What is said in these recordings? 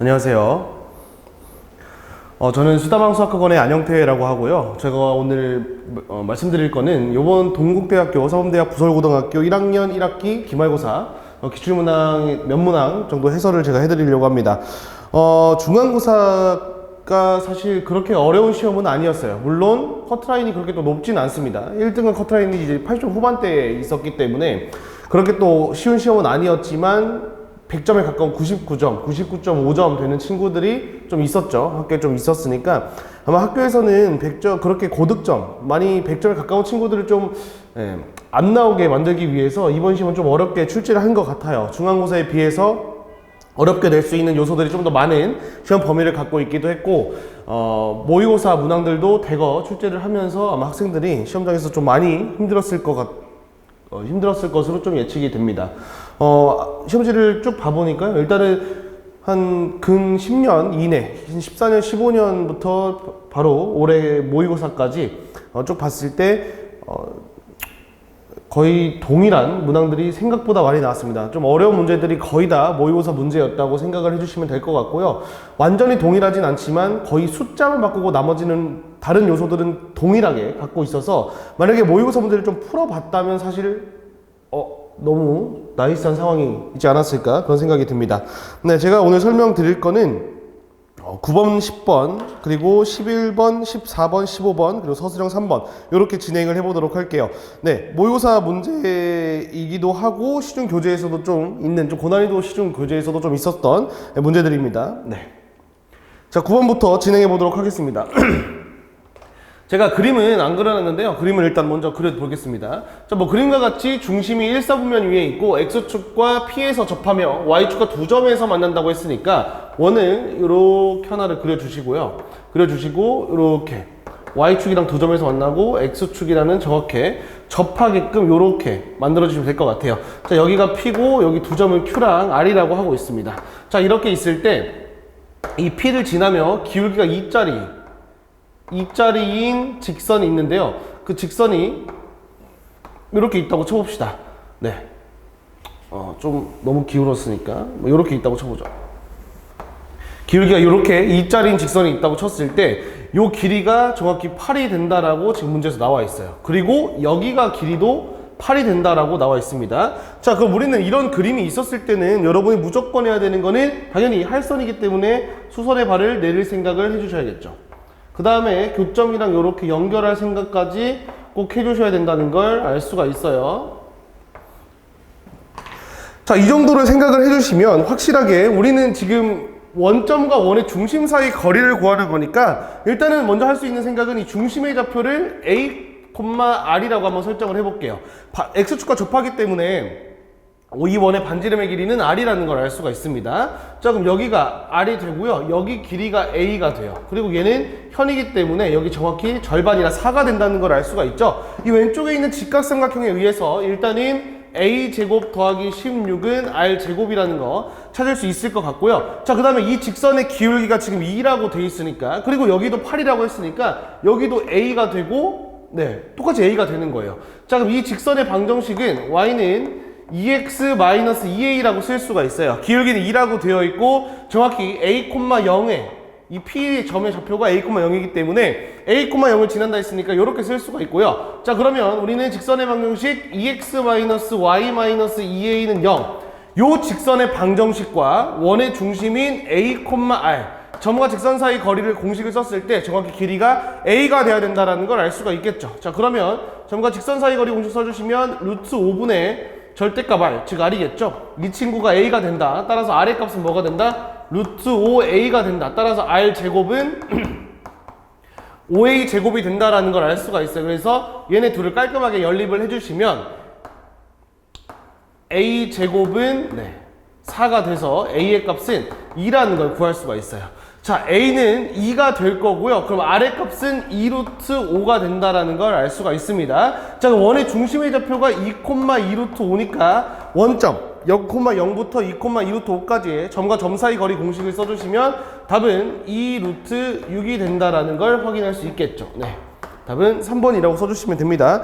안녕하세요. 저는 수다방수학학원의 안영태라고 하고요. 제가 오늘 말씀드릴 거는 이번 동국대학교 서범대학 부설고등학교 1학년 1학기 기말고사 기출문항 몇 문항 정도 해설을 제가 해드리려고 합니다. 중간고사가 사실 그렇게 어려운 시험은 아니었어요. 물론 커트라인이 그렇게 또 높진 않습니다. 1등은 커트라인이 이제 80점 후반대에 있었기 때문에 그렇게 또 쉬운 시험은 아니었지만 100점에 가까운 99점, 99.5점 되는 친구들이 좀 있었죠. 학교에 좀 있었으니까 아마 학교에서는 100점, 그렇게 고득점, 많이 100점에 가까운 친구들을 좀 안 나오게 만들기 위해서 이번 시험은 좀 어렵게 출제를 한 것 같아요. 중간고사에 비해서 어렵게 낼 수 있는 요소들이 좀 더 많은 시험 범위를 갖고 있기도 했고 모의고사 문항들도 대거 출제를 하면서 아마 학생들이 시험장에서 좀 많이 힘들었을 것으로 좀 예측이 됩니다. 시험지를 쭉 봐보니까요. 일단은 한 근 10년 이내, 14년, 15년부터 바로 올해 모의고사까지 쭉 봤을 때 거의 동일한 문항들이 생각보다 많이 나왔습니다. 좀 어려운 문제들이 거의 다 모의고사 문제였다고 생각을 해주시면 될 것 같고요. 완전히 동일하진 않지만 거의 숫자만 바꾸고 나머지는 다른 요소들은 동일하게 갖고 있어서 만약에 모의고사 문제를 좀 풀어봤다면 사실 너무 나이스한 상황이 있지 않았을까 그런 생각이 듭니다. 네, 제가 오늘 설명드릴 거는 9번, 10번, 그리고 11번, 14번, 15번, 그리고 서술형 3번 이렇게 진행을 해보도록 할게요. 네, 모의고사 문제이기도 하고 시중 교재에서도 좀 있는, 좀 고난이도 시중 교재에서도 좀 있었던 문제들입니다. 네, 자 9번부터 진행해 보도록 하겠습니다. 제가 그림은 안 그려놨는데요. 그림을 일단 먼저 그려보겠습니다. 자, 그림과 같이 중심이 일사분면 위에 있고 X축과 P에서 접하며 Y축과 두 점에서 만난다고 했으니까 원을 이렇게 하나를 그려주시고요. 그려주시고 이렇게 Y축이랑 두 점에서 만나고 X축이라는 정확히 접하게끔 이렇게 만들어주시면 될 것 같아요. 자, 여기가 P고 여기 두 점을 Q랑 R이라고 하고 있습니다. 자, 이렇게 있을 때 이 P를 지나며 기울기가 2짜리인 직선이 있는데요. 그 직선이 이렇게 있다고 쳐봅시다. 네. 좀 너무 기울었으니까 이렇게 있다고 쳐보죠. 기울기가 이렇게 2짜리인 직선이 있다고 쳤을 때 이 길이가 정확히 8이 된다라고 지금 문제에서 나와 있어요. 그리고 여기가 길이도 8이 된다라고 나와 있습니다. 자, 그럼 우리는 이런 그림이 있었을 때는 여러분이 무조건 해야 되는 거는 당연히 할선이기 때문에 수선의 발을 내릴 생각을 해주셔야겠죠. 그 다음에 교점이랑 이렇게 연결할 생각까지 꼭 해주셔야 된다는 걸 알 수가 있어요. 자, 이 정도를 생각을 해주시면 확실하게 우리는 지금 원점과 원의 중심 사이 거리를 구하는 거니까 일단은 먼저 할 수 있는 생각은 이 중심의 좌표를 A, R이라고 한번 설정을 해볼게요. X축과 접하기 때문에 이 원의 반지름의 길이는 R이라는 걸 알 수가 있습니다. 자, 그럼 여기가 R이 되고요. 여기 길이가 A가 돼요. 그리고 얘는 현이기 때문에 여기 정확히 절반이라 4가 된다는 걸 알 수가 있죠. 이 왼쪽에 있는 직각삼각형에 의해서 일단은 A제곱 더하기 16은 R제곱이라는 거 찾을 수 있을 것 같고요. 자, 그 다음에 이 직선의 기울기가 지금 2라고 돼 있으니까, 그리고 여기도 8이라고 했으니까 여기도 A가 되고, 네, 똑같이 A가 되는 거예요. 자, 그럼 이 직선의 방정식은 Y는 2x-2a라고 쓸 수가 있어요. 기울기는 2라고 되어 있고 정확히 a,0에 이 P 점의 좌표가 a,0이기 때문에 a,0을 지난다 했으니까 이렇게 쓸 수가 있고요. 자, 그러면 우리는 직선의 방정식 2x-y-2a는 0. 요 직선의 방정식과 원의 중심인 a, r 점과 직선 사이 거리를 공식을 썼을 때 정확히 길이가 a가 돼야 된다는 걸 알 수가 있겠죠. 자, 그러면 점과 직선 사이 거리 공식 써주시면 루트 5분의 절대값 R, 즉 R이겠죠? 이 친구가 A가 된다. 따라서 R의 값은 뭐가 된다? 루트 5A가 된다. 따라서 R제곱은 5A 제곱이 된다라는 걸 알 수가 있어요. 그래서 얘네 둘을 깔끔하게 연립을 해주시면 A 제곱은 4가 돼서 A의 값은 2라는 걸 구할 수가 있어요. 자, A는 2가 될 거고요. 그럼 R의 값은 2루트 5가 된다라는 걸 알 수가 있습니다. 자, 원의 중심의 좌표가 2,2루트 5니까 원점 0,0부터 2,2루트 5까지의 점과 점 사이 거리 공식을 써주시면 답은 2루트 6이 된다라는 걸 확인할 수 있겠죠. 네. 답은 3번이라고 써주시면 됩니다.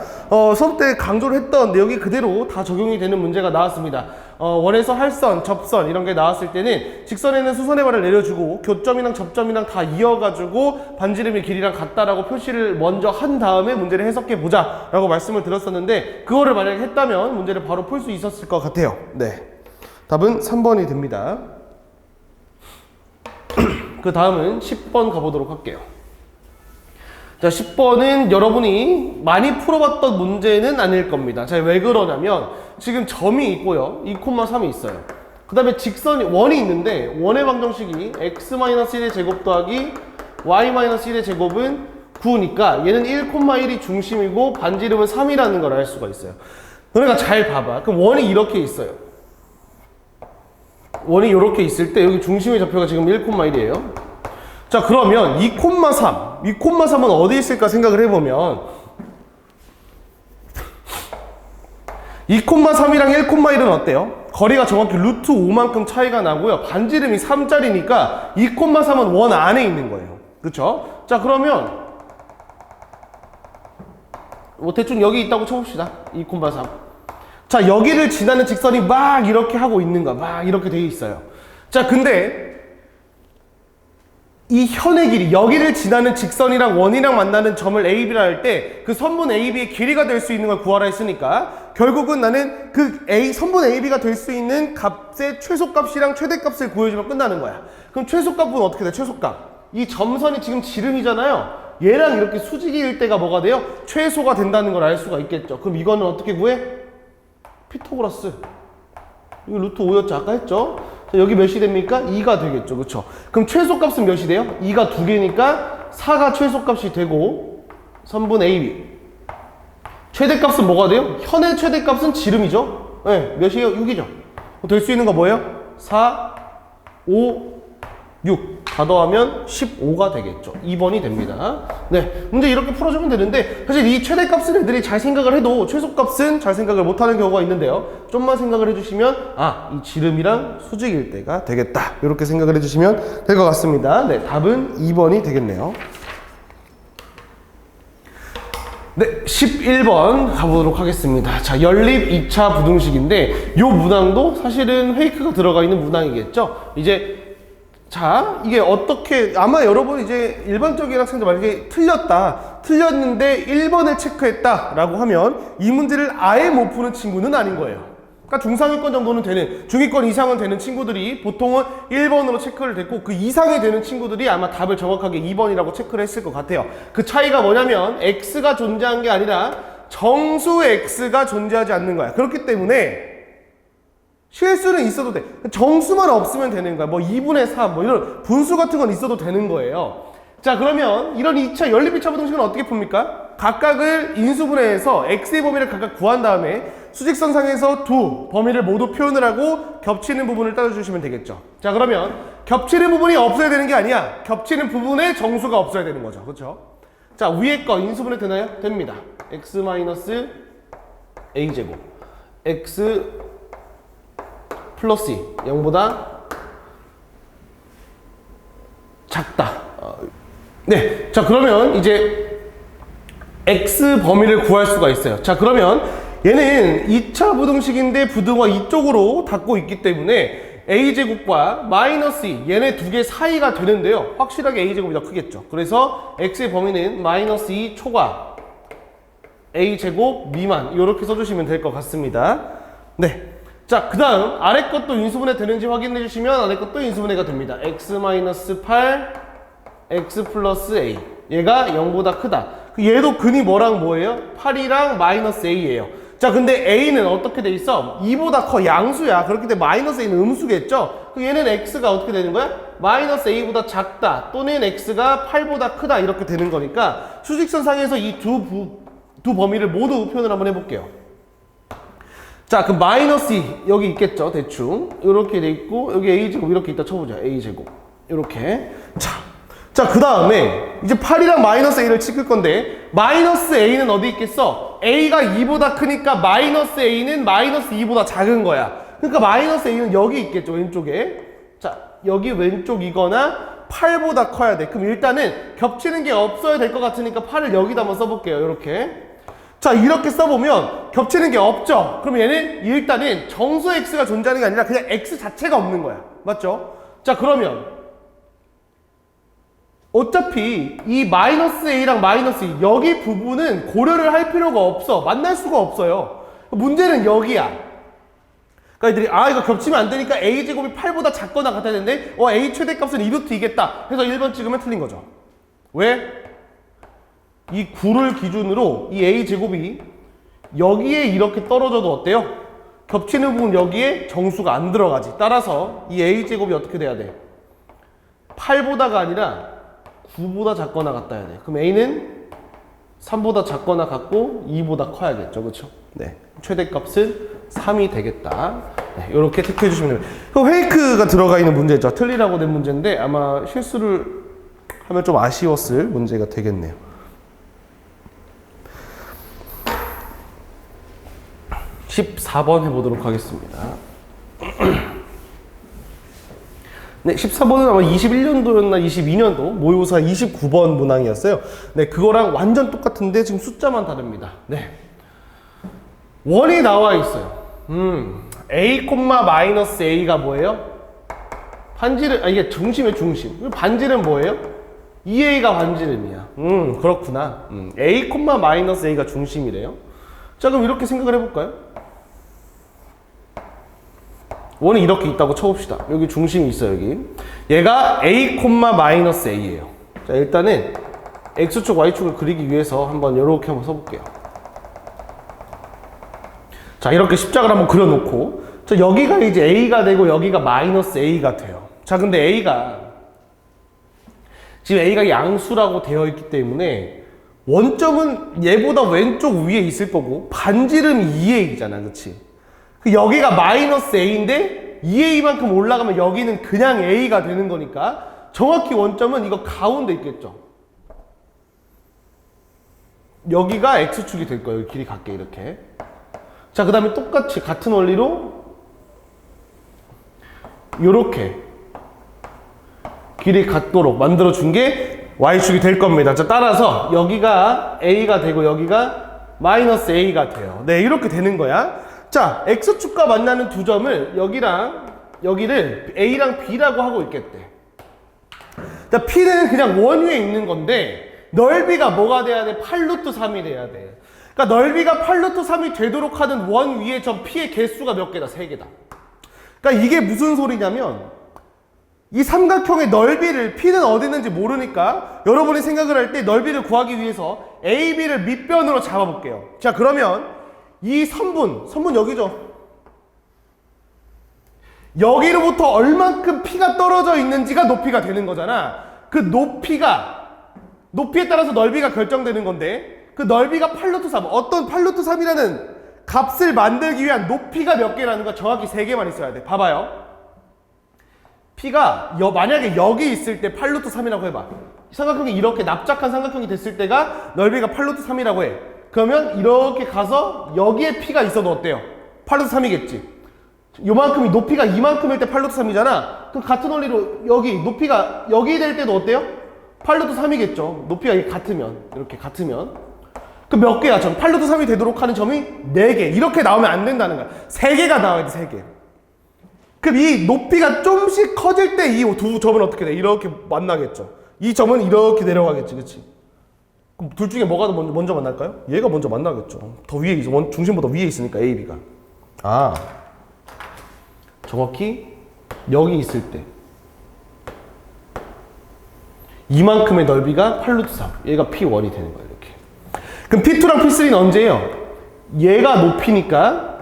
수업 때 강조를 했던 내용이 그대로 다 적용이 되는 문제가 나왔습니다. 원에서 할선, 접선 이런 게 나왔을 때는 직선에는 수선의 발을 내려주고 교점이랑 접점이랑 다 이어가지고 반지름의 길이랑 같다라고 표시를 먼저 한 다음에 문제를 해석해 보자 라고 말씀을 드렸었는데, 그거를 만약에 했다면 문제를 바로 풀 수 있었을 것 같아요. 네, 답은 3번이 됩니다. 그 다음은 10번 가보도록 할게요. 자, 10번은 여러분이 많이 풀어봤던 문제는 아닐 겁니다. 자, 왜 그러냐면 지금 점이 있고요, 2,3이 있어요. 그 다음에 직선이 원이 있는데 원의 방정식이 x-1의 제곱 더하기 y-1의 제곱은 9니까 얘는 1,1이 중심이고 반지름은 3이라는 걸 알 수가 있어요. 그러니까 잘 봐봐. 그럼 원이 이렇게 있어요. 원이 이렇게 있을 때 여기 중심의 좌표가 지금 1,1이에요. 자, 그러면 2,3은 어디 있을까 생각을 해보면 2,3이랑 1,1은 어때요? 거리가 정확히 루트 5만큼 차이가 나고요. 반지름이 3짜리니까 2,3은 원 안에 있는 거예요. 그쵸? 자, 그러면 뭐 대충 여기 있다고 쳐봅시다. 2,3. 자, 여기를 지나는 직선이 막 이렇게 하고 있는 거야. 막 이렇게 돼 있어요. 자, 근데 이 현의 길이, 여기를 지나는 직선이랑 원이랑 만나는 점을 AB라 할 때 그 선분 AB의 길이가 될 수 있는 걸 구하라 했으니까 결국은 나는 그 선분 AB가 될 수 있는 값의 최소값이랑 최대값을 구해주면 끝나는 거야. 그럼 최소값은 어떻게 돼? 최소값. 이 점선이 지금 지름이잖아요. 얘랑 이렇게 수직일 때가 뭐가 돼요? 최소가 된다는 걸 알 수가 있겠죠. 그럼 이거는 어떻게 구해? 피타고라스. 이거 루트 5였죠. 아까 했죠. 자, 여기 몇이 됩니까? 2가 되겠죠. 그쵸? 그럼 최소값은 몇이 돼요? 2가 2개니까 4가 최소값이 되고 선분 AB. 최대값은 뭐가 돼요? 현의 최대값은 지름이죠. 네, 몇이에요? 6이죠. 될 수 있는 거 뭐예요? 4, 5, 6. 다 더하면 15가 되겠죠. 2번이 됩니다. 네, 문제 이렇게 풀어주면 되는데 사실 이 최대값은 애들이 잘 생각을 해도 최소값은 잘 생각을 못하는 경우가 있는데요. 좀만 생각을 해주시면 이 지름이랑 수직일 때가 되겠다. 이렇게 생각을 해주시면 될 것 같습니다. 네, 답은 2번이 되겠네요. 네, 11번 가보도록 하겠습니다. 자, 연립 2차 부등식인데 이 문항도 사실은 페이크가 들어가 있는 문항이겠죠. 이제 자, 이게 어떻게, 아마 여러분 이제 일반적인 학생들 만약에 틀렸는데 1번을 체크했다 라고 하면 이 문제를 아예 못 푸는 친구는 아닌 거예요. 그러니까 중상위권 정도는 되는, 중위권 이상은 되는 친구들이 보통은 1번으로 체크를 됐고 그 이상이 되는 친구들이 아마 답을 정확하게 2번이라고 체크를 했을 것 같아요. 그 차이가 뭐냐면 x가 존재한 게 아니라 정수 x가 존재하지 않는 거야. 그렇기 때문에 실수는 있어도 돼. 정수만 없으면 되는 거야. 뭐 2분의 3, 뭐 이런 분수 같은 건 있어도 되는 거예요. 자, 그러면 이런 2차, 연립 2차 부등식은 어떻게 풉니까? 각각을 인수분해해서 x의 범위를 각각 구한 다음에 수직선상에서 두 범위를 모두 표현을 하고 겹치는 부분을 따져주시면 되겠죠. 자, 그러면 겹치는 부분이 없어야 되는 게 아니야. 겹치는 부분에 정수가 없어야 되는 거죠. 그렇죠? 자, 위에 거 인수분해 되나요? 됩니다. x-a제곱 x 플러스 0보다 작다. 네, 자, 그러면 이제 x 범위를 구할 수가 있어요. 자, 그러면 얘는 2차 부등식인데 부등호 이쪽으로 닫고 있기 때문에 a제곱과 마이너스 2, 얘네 두 개 사이가 되는데요. 확실하게 a제곱이 더 크겠죠. 그래서 x의 범위는 마이너스 2 초과 a제곱 미만, 이렇게 써주시면 될 것 같습니다. 네. 자, 그 다음 아래 것도 인수분해 되는지 확인해 주시면 아래 것도 인수분해가 됩니다. x-8 x 플러스 a, 얘가 0보다 크다. 얘도 근이 뭐랑 뭐예요? 8이랑 마이너스 a예요. 자, 근데 a는 어떻게 돼 있어? 2보다 커, 양수야. 그렇기 때문에 마이너스 a는 음수겠죠? 얘는 x가 어떻게 되는 거야? 마이너스 a보다 작다 또는 x가 8보다 크다, 이렇게 되는 거니까 수직선상에서 이 두 범위를 모두 표현을 한번 해볼게요. 자, 그 마이너스 2 여기 있겠죠, 대충. 이렇게 돼 있고 여기 a제곱 이렇게 있다 쳐보자. a제곱 이렇게. 자, 그 다음에 이제 8이랑 마이너스 a를 찍을 건데 마이너스 a는 어디 있겠어? a가 2보다 크니까 마이너스 a는 마이너스 2보다 작은 거야. 그러니까 마이너스 a는 여기 있겠죠, 왼쪽에. 자, 여기 왼쪽이거나 8보다 커야 돼. 그럼 일단은 겹치는 게 없어야 될 것 같으니까 8을 여기다 한번 써볼게요, 이렇게. 자, 이렇게 써보면 겹치는 게 없죠? 그럼 얘는 일단은 정수 x가 존재하는 게 아니라 그냥 x 자체가 없는 거야. 맞죠? 자, 그러면 어차피 이 마이너스 a랑 마이너스 2 여기 부분은 고려를 할 필요가 없어. 만날 수가 없어요. 문제는 여기야. 그러니까 애들이 이거 겹치면 안 되니까 a제곱이 8보다 작거나 같아야 되는데 a 최대값은 2루트이겠다 해서 1번 찍으면 틀린 거죠. 왜? 이 9를 기준으로 이 a제곱이 여기에 이렇게 떨어져도 어때요? 겹치는 부분 여기에 정수가 안 들어가지. 따라서 이 a제곱이 어떻게 돼야 돼? 8보다가 아니라 9보다 작거나 같아야 돼. 그럼 a는 3보다 작거나 같고 2보다 커야겠죠. 그렇죠? 네. 최대값은 3이 되겠다. 네, 이렇게 체크해 주시면 됩니다. 페이크가 들어가 있는 문제죠. 틀리라고 된 문제인데 아마 실수를 하면 좀 아쉬웠을 문제가 되겠네요. 14번 해보도록 하겠습니다. 네, 14번은 아마 21년도였나 22년도 모의고사 29번 문항이었어요. 네, 그거랑 완전 똑같은데 지금 숫자만 다릅니다. 네. 원이 나와 있어요. a, 마이너스 a가 뭐예요? 반지름, 이게 중심이에요, 중심. 반지름 뭐예요? 2a가 반지름이야. 그렇구나. a, 마이너스 a가 중심이래요. 자, 그럼 이렇게 생각을 해볼까요? 원이 이렇게 있다고 쳐봅시다. 여기 중심이 있어요, 여기. 얘가 a, 마이너스 a예요. 자, 일단은 x축, y축을 그리기 위해서 이렇게 한번 써볼게요. 자, 이렇게 십자가를 한번 그려놓고, 자, 여기가 이제 a가 되고 여기가 마이너스 a가 돼요. 자, 근데 지금 a가 양수라고 되어 있기 때문에 원점은 얘보다 왼쪽 위에 있을 거고 반지름이 2a잖아, 그치? 여기가 마이너스 a인데 2a만큼 올라가면 여기는 그냥 a가 되는 거니까 정확히 원점은 이거 가운데 있겠죠. 여기가 x축이 될 거예요. 길이 같게 이렇게. 자, 그 다음에 똑같이 같은 원리로 이렇게 길이 같도록 만들어준 게 y축이 될 겁니다. 자, 따라서 여기가 a가 되고 여기가 마이너스 a가 돼요. 네, 이렇게 되는 거야. 자, x축과 만나는 두 점을 여기를 a랑 b라고 하고 있겠대. 자, p는 그냥 원 위에 있는 건데 넓이가 뭐가 돼야 돼? 8루트 3이 돼야 돼. 그러니까 넓이가 8루트 3이 되도록 하는 원 위에 점 p의 개수가 몇 개다? 3개다. 그러니까 이게 무슨 소리냐면 이 삼각형의 넓이를 p는 어디 있는지 모르니까 여러분이 생각을 할 때 넓이를 구하기 위해서 AB를 밑변으로 잡아볼게요. 자, 그러면 이 선분 여기죠. 여기로부터 얼만큼 p가 떨어져 있는지가 높이가 되는 거잖아. 그 높이에 따라서 넓이가 결정되는 건데 그 넓이가 8루트 3. 어떤 8루트 3이라는 값을 만들기 위한 높이가 몇 개라는 거 정확히 3개만 있어야 돼. 봐봐요. p가 만약에 여기 있을 때 8루트 3이라고 해봐. 삼각형이 이렇게 납작한 삼각형이 됐을 때가 넓이가 8루트 3이라고 해. 그러면 이렇게 가서 여기에 p가 있어도 어때요? 8루트 3이겠지. 요만큼이 높이가 이만큼일 때 8루트 3이잖아. 그럼 같은 원리로 여기 높이가 여기 될 때도 어때요? 8루트 3이겠죠. 높이가 이렇게 같으면 그럼 몇 개야? 점 8루트 3이 되도록 하는 점이 4개. 이렇게 나오면 안 된다는 거야. 3개가 나와야 돼, 3개. 그럼 이 높이가 좀씩 커질 때 이 두 점은 어떻게 돼? 이렇게 만나겠죠. 이 점은 이렇게 내려가겠지, 그치? 그럼 둘 중에 뭐가 먼저 만날까요? 얘가 먼저 만나겠죠. 더 위에 있어. 중심보다 위에 있으니까 A, B가. 정확히 여기 있을 때 이만큼의 넓이가 8루트 3. 얘가 P1이 되는 거예요, 이렇게. 그럼 P2랑 P3는 언제예요? 얘가 높이니까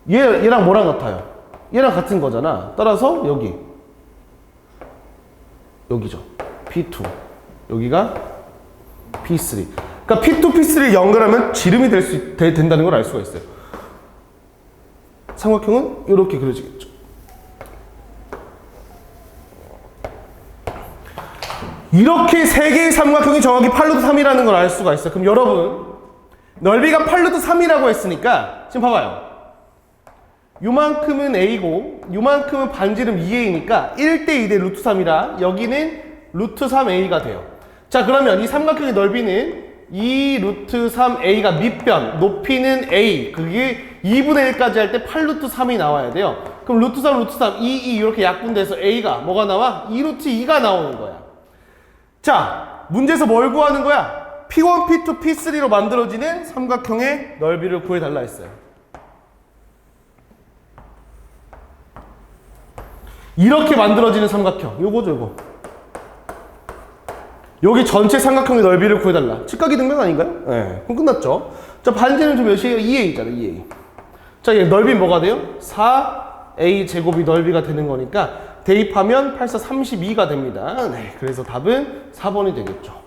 얘랑 뭐랑 같아요? 얘랑 같은 거잖아. 따라서 여기죠. P2. 여기가 P3. 그러니까 P2, P3를 연결하면 지름이 된다는 걸 알 수가 있어요. 삼각형은 이렇게 그려지겠죠. 이렇게 세 개의 삼각형이 정확히 8루트 3이라는 걸 알 수가 있어요. 그럼 여러분, 넓이가 8루트 3이라고 했으니까 지금 봐봐요. 요만큼은 A고 요만큼은 반지름 2A니까 1대2 대 루트 3이라 여기는 루트 3A가 돼요. 자, 그러면 이 삼각형의 넓이는 2 루트 3a가 밑변, 높이는 a, 그게 2분의 1까지 할 때 8 루트 3이 나와야 돼요. 그럼 루트 3, 루트 3, 2 이렇게 약분돼서 a가 뭐가 나와? 2 루트 2가 나오는 거야. 자, 문제에서 뭘 구하는 거야? P1, P2, P3로 만들어지는 삼각형의 넓이를 구해달라 했어요. 이렇게 만들어지는 삼각형, 요거죠, 요거. 여기 전체 삼각형의 넓이를 구해달라. 직각이 등변 아닌가요? 네, 그럼 끝났죠. 자, 반지는 좀 몇이에요? 2a잖아, 2a. 자, 얘 넓이 뭐가 돼요? 4a 제곱이 넓이가 되는 거니까 대입하면 8, 4, 32가 됩니다. 네, 그래서 답은 4번이 되겠죠.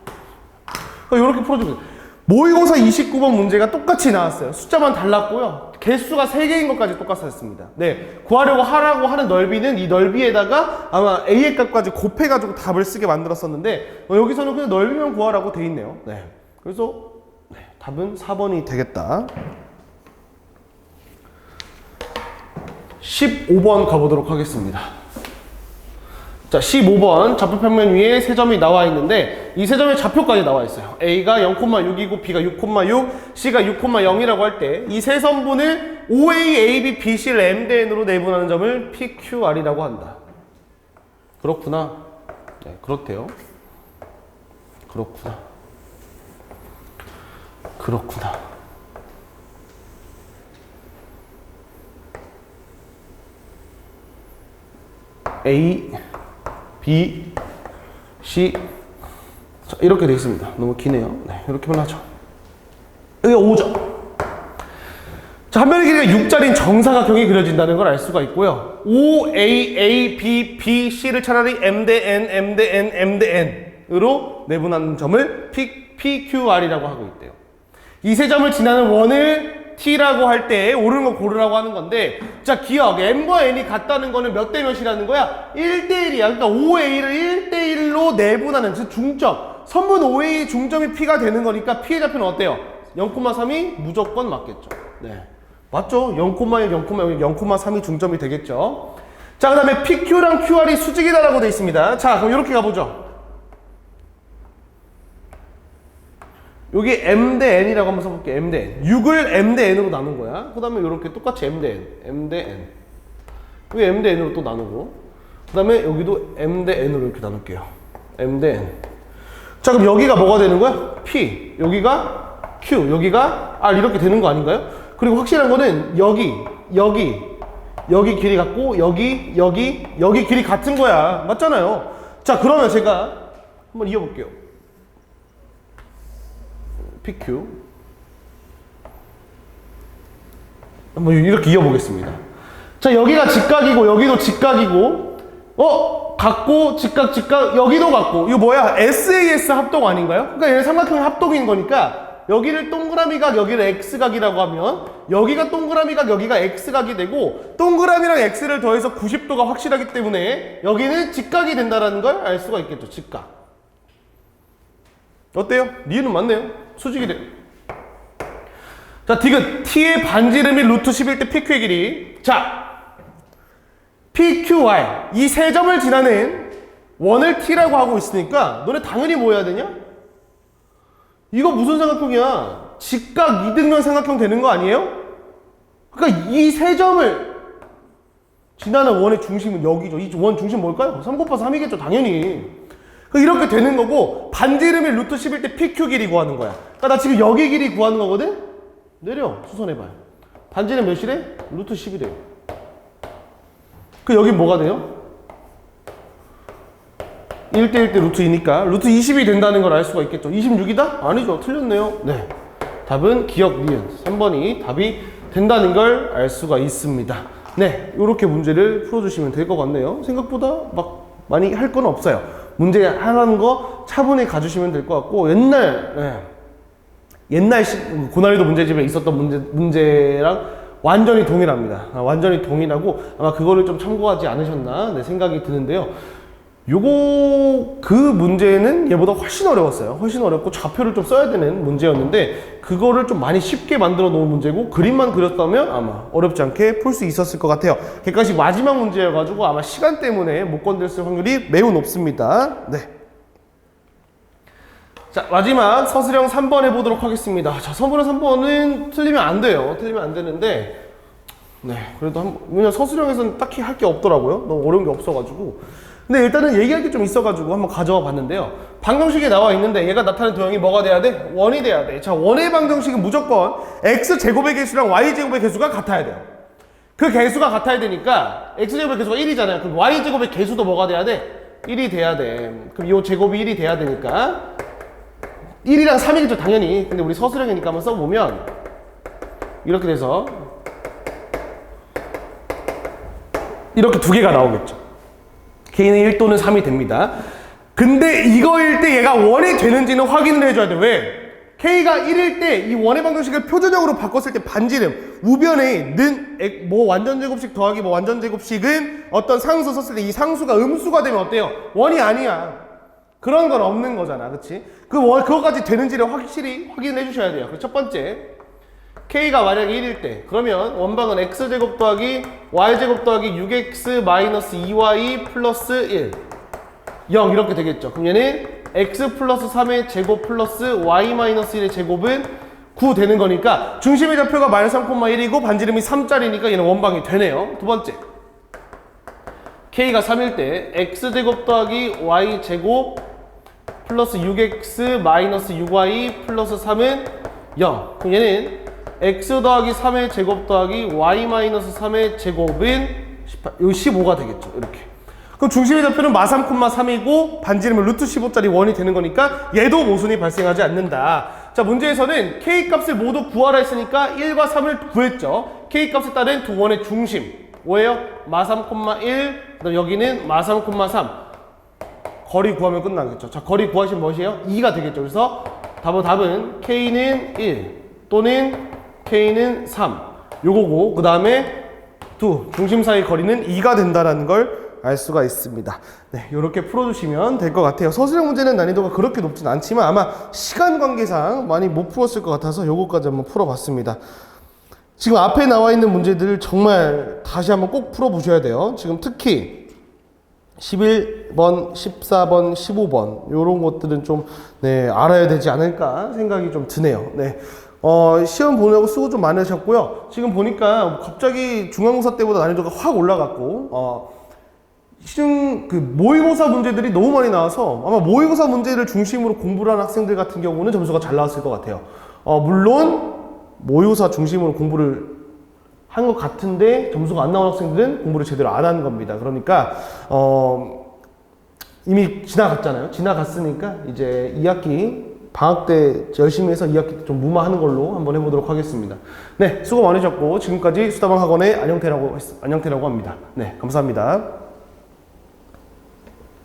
이렇게 풀어주면 돼요. 모의고사 29번 문제가 똑같이 나왔어요. 숫자만 달랐고요. 개수가 3개인 것까지 똑같았습니다. 네, 구하려고 하라고 하는 넓이는 이 넓이에다가 아마 a의 값까지 곱해가지고 답을 쓰게 만들었었는데 여기서는 그냥 넓이만 구하라고 돼 있네요. 네, 그래서 네, 답은 4번이 되겠다. 15번 가보도록 하겠습니다. 자, 15번 좌표 평면 위에 세 점이 나와 있는데 이 세 점의 좌표까지 나와 있어요. A가 0,6이고 B가 6,6, C가 6,0이라고 할 때 이 세 선분을 OA, AB, BC를 M 대 N으로 내분하는 점을 PQR이라고 한다. 그렇구나. 네, 그렇대요. 그렇구나. 그렇구나. A, B, C. 자, 이렇게 되어 있습니다. 너무 기네요. 네, 이렇게만 하죠. 여기가 5점. 자, 한 면의 길이가 6짜리인 정사각형이 그려진다는 걸 알 수가 있고요. O, A, A, B, B, C를 차라리 M 대 N, M 대 N, M 대 N으로 내분하는 점을 PQR이라고 하고 있대요. 이 세 점을 지나는 원을 T라고 할 때 옳은 거 고르라고 하는 건데, 자, 기억, M과 N이 같다는 거는 몇 대 몇이라는 거야? 1대1이야. 그러니까 OA를 1대1로 내분하는, 즉 중점. 선분 OA 중점이 P가 되는 거니까 P의 좌표는 어때요? 0,3이 무조건 맞겠죠. 네, 맞죠? 0,1, 0,3이 중점이 되겠죠. 자, 그 다음에 PQ랑 QR이 수직이다라고 되어 있습니다. 자, 그럼 이렇게 가보죠. 여기 M 대 N이라고 한번 써볼게요. M 대 N. 6을 M 대 N으로 나눈 거야. 그 다음에 이렇게 똑같이 M 대 N. M 대 N. 여기 M 대 N으로 또 나누고. 그 다음에 여기도 M 대 N으로 이렇게 나눌게요. M 대 N. 자, 그럼 여기가 뭐가 되는 거야? P. 여기가 Q. 여기가 R. 이렇게 되는 거 아닌가요? 그리고 확실한 거는 여기 길이 같고, 여기 길이 같은 거야. 맞잖아요. 자, 그러면 제가 한번 이어볼게요. PQ. 한번 이렇게 이어보겠습니다. 자, 여기가 직각이고, 여기도 직각이고, 같고, 직각, 여기도 같고, 이거 뭐야? SAS 합동 아닌가요? 그러니까 얘는 삼각형의 합동인 거니까, 여기를 동그라미각, 여기를 X각이라고 하면, 여기가 동그라미각, 여기가 X각이 되고, 동그라미랑 X를 더해서 90도가 확실하기 때문에, 여기는 직각이 된다는 걸 알 수가 있겠죠. 직각. 어때요? 니은은 맞네요. 수직이 돼요. 자, 디귿. T의 반지름이 루트 11 대 PQ의 길이. 자, PQR. 이 세 점을 지나는 원을 T라고 하고 있으니까 너네 당연히 뭐 해야 되냐? 이거 무슨 삼각형이야? 직각 이등변 삼각형 되는 거 아니에요? 그러니까 이 세 점을 지나는 원의 중심은 여기죠. 이 원 중심 뭘까요? 3 곱해서 3이겠죠. 당연히. 이렇게 되는 거고, 반지름이 루트 11 대 PQ 길이 구하는 거야. 그러니까 나 지금 여기 길이 구하는 거거든? 내려, 수선해봐요. 반지름 몇이래? 루트 10이래요. 그 여기 뭐가 돼요? 1대 1대 루트 2니까 루트 20이 된다는 걸 알 수가 있겠죠. 26이다? 아니죠. 틀렸네요. 네, 답은 기억 니은 3번이 답이 된다는 걸 알 수가 있습니다. 네, 이렇게 문제를 풀어주시면 될 것 같네요. 생각보다 막 많이 할 건 없어요. 문제 하나는 거 차분히 가주시면 될 것 같고, 옛날 고난이도 문제집에 있었던 문제랑 완전히 동일합니다. 완전히 동일하고 아마 그거를 좀 참고하지 않으셨나 네, 생각이 드는데요. 그 문제는 얘보다 훨씬 어려웠어요. 훨씬 어렵고 좌표를 좀 써야 되는 문제였는데 그거를 좀 많이 쉽게 만들어 놓은 문제고, 그림만 그렸다면 아마 어렵지 않게 풀 수 있었을 것 같아요. 객관식 마지막 문제여가지고 아마 시간 때문에 못 건드렸을 확률이 매우 높습니다. 네. 자, 마지막 서술형 3번 해보도록 하겠습니다. 자, 서술형 3번은 틀리면 안 돼요. 틀리면 안 되는데, 네, 그래도 왜냐면 서술형에서는 딱히 할 게 없더라고요. 너무 어려운 게 없어가지고. 근데 일단은 얘기할 게 좀 있어가지고 한번 가져와 봤는데요. 방정식에 나와 있는데 얘가 나타낸 도형이 뭐가 돼야 돼? 원이 돼야 돼. 자, 원의 방정식은 무조건 x제곱의 개수랑 y제곱의 개수가 같아야 돼요. 그 개수가 같아야 되니까 x제곱의 개수가 1이잖아요. 그럼 y제곱의 개수도 뭐가 돼야 돼? 1이 돼야 돼. 그럼 이 제곱이 1이 돼야 되니까 1이랑 3이겠죠, 당연히. 근데 우리 서술형이니까 한번 써보면 이렇게 돼서 이렇게 두 개가 나오겠죠. k는 1 또는 3이 됩니다. 근데 이거일 때 얘가 원이 되는지는 확인을 해줘야 돼. 왜? k가 1일 때 이 원의 방정식을 표준형으로 바꿨을 때 반지름, 우변에 는 뭐 완전제곱식 더하기 뭐 완전제곱식은 어떤 상수 썼을 때 이 상수가 음수가 되면 어때요? 원이 아니야. 그런 건 없는 거잖아. 그치? 그거까지 되는지를 확실히 확인해 주셔야 돼요. 그래서 첫 번째, k가 만약에 1일 때 그러면 원방은 x제곱 더하기 y제곱 더하기 6x 마이너스 2y 플러스 1 0 이렇게 되겠죠. 그럼 얘는 x 플러스 3의 제곱 플러스 y 마이너스 1의 제곱은 9 되는 거니까 중심의 좌표가 마이너스 3,1이고 반지름이 3짜리니까 얘는 원방이 되네요. 두 번째, k가 3일 때 x제곱 더하기 y제곱 플러스 6x 마이너스 6y 플러스 3은 0. 그럼 얘는 x 더하기 3의 제곱 더하기 y 마이너스 3의 제곱은 18, 여기 15가 되겠죠. 이렇게. 그럼 중심의 좌표는 마3,3이고 반지름은 루트 15짜리 원이 되는 거니까 얘도 모순이 발생하지 않는다. 자, 문제에서는 k 값을 모두 구하라 했으니까 1과 3을 구했죠. k 값에 따른 두 원의 중심 뭐예요? 마3,1, 그다음 여기는 마3,3. 거리 구하면 끝나겠죠. 자, 거리 구하시면 무엇이에요? 2가 되겠죠. 그래서 답은 k는 1 또는 k는 3 요거고, 그 다음에 두 중심 사이 거리는 2가 된다라는 걸 알 수가 있습니다. 네, 이렇게 풀어주시면 될 것 같아요. 서술형 문제는 난이도가 그렇게 높진 않지만 아마 시간 관계상 많이 못 풀었을 것 같아서 요거까지 한번 풀어봤습니다. 지금 앞에 나와 있는 문제들을 정말 다시 한번 꼭 풀어보셔야 돼요. 지금 특히 11번, 14번, 15번 요런 것들은 좀 네, 알아야 되지 않을까 생각이 좀 드네요. 네. 시험 보려고 수고 좀 많으셨고요. 지금 보니까 갑자기 중간고사 때보다 난이도가 확 올라갔고, 그 모의고사 문제들이 너무 많이 나와서 아마 모의고사 문제를 중심으로 공부를 하는 학생들 같은 경우는 점수가 잘 나왔을 것 같아요. 물론 모의고사 중심으로 공부를 한 것 같은데 점수가 안 나온 학생들은 공부를 제대로 안 하는 겁니다. 그러니까 이미 지나갔잖아요. 지나갔으니까 이제 2학기 방학 때 열심히 해서 2학기 좀 무마하는 걸로 한번 해보도록 하겠습니다. 네, 수고 많으셨고 지금까지 수다방 학원의 안영태라고 합니다. 네, 감사합니다.